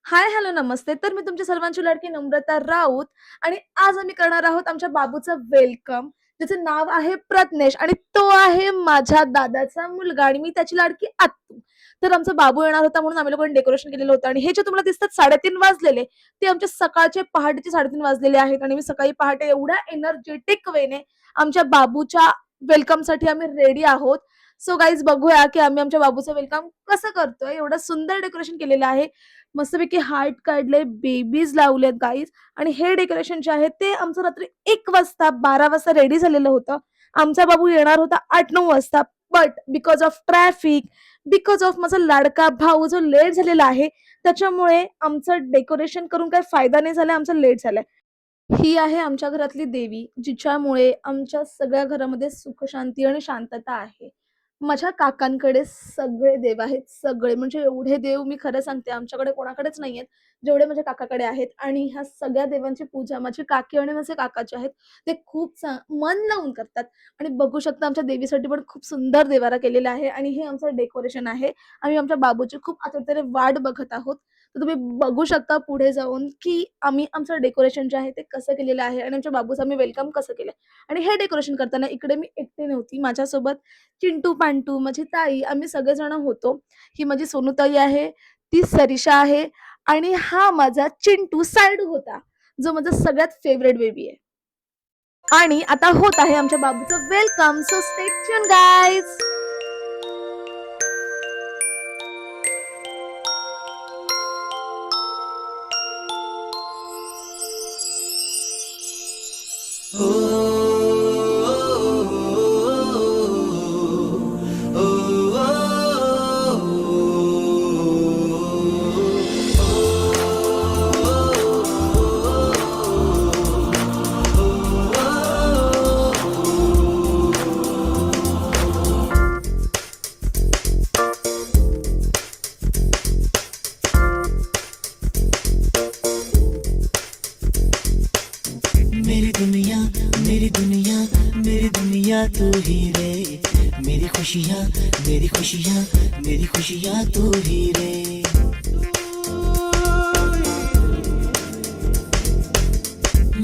हाय, hello, नमस्ते. तर मी तुमची सर्वांची लाडकी नम्रता राऊत आणि आज आम्ही करणार आहोत आमच्या बाबूचं वेलकम. त्याचं नाव आहे प्रज्ञेश आणि तो आहे माझ्या दादाचा मुलगा आणि मी त्याची लाडकी आत्तू. तर आमचा बाबू येणार होता म्हणून आम्ही लोकांनी डेकोरेशन केलेलं होतं आणि हे जे तुम्हाला दिसतात 3:30 वाजलेले, ते आमच्या सकाळचे पहाटेचे 3:30 वाजलेले आहेत आणि मी सकाळी पहाटे एवढ्या एनर्जेटिक वेने आमच्या बाबूच्या वेलकमसाठी आम्ही रेडी आहोत. सो गाईज बघूया की आम्ही आमच्या बाबूचं वेलकम कसं करतोय. एवढं सुंदर डेकोरेशन केलेलं आहे. मस्तपैकी हार्ट काढले, बेबीज लावलेत गाईज आणि हे डेकोरेशन जे आहे ते आमचं रात्री 1 वाजता 12 वाजता रेडी झालेलं होतं. आमचा बाबू येणार होता 8-9 वाजता. But because of traffic, because of माझा लाडका भाऊ जो लेट झालेला आहे, त्याच्यामुळे आमचं डेकोरेशन करून काही फायदा नाही झाला, आमचा लेट झालाय. ही आहे आमच्या घरातली देवी, जिच्यामुळे आमच्या सगळ्या घरामध्ये सुख, शांती आणि शांतता आहे. माझ्या काकांकडे सगळे देव आहेत, सगळे म्हणजे एवढे देव मी खरं सांगते आमच्याकडे कोणाकडेच नाहीयेत, जेवढे माझ्या काकाकडे आहेत आणि ह्या सगळ्या देवांची पूजा माझी काकी आणि माझे काका जे आहेत, ते खूप मन लावून करतात आणि बघू शकता आमच्या देवीसाठी पण खूप सुंदर देवारा केलेला आहे आणि हे आमचं डेकोरेशन आहे. आम्ही आमच्या बाबूची खूप आतुरतेने वाट बघत आहोत. तर तुम्ही बघू शकता पुढे जाऊन, की आम्ही आमचं डेकोरेशन जे आहे ते कसं केलेलं आहे आणि आमच्या बाबूचं आम्ही वेलकम कसं केलंय. आणि हे डेकोरेशन करताना इकडे मी एकटी नव्हती. माझ्यासोबत चिंटू, पांटू, माझी ताई आम्ही सगळेजण होतो. ही माझी सोनूताई आहे, ती सरिषा आहे आणि हा माझा चिंटू सायडू होता, जो माझा सगळ्यात फेव्हरेट बेबी आहे. आणि आता होत आहे आमच्या बाबूचं welcome. So stay tune guys. मेरी दुनिया मेरी दुनिया मेरी दुनिया तू ही रे। मेरी खुशियाँ मेरी खुशियाँ मेरी खुशियाँ तू ही रे।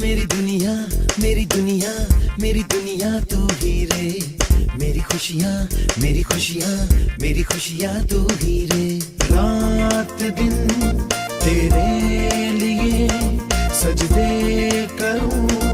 मेरी दुनिया मेरी दुनिया मेरी दुनिया तू ही रे। मेरी खुशियाँ मेरी खुशियाँ मेरी खुशियाँ तू ही रे। रात दिन तेरे लिए सजदे करूं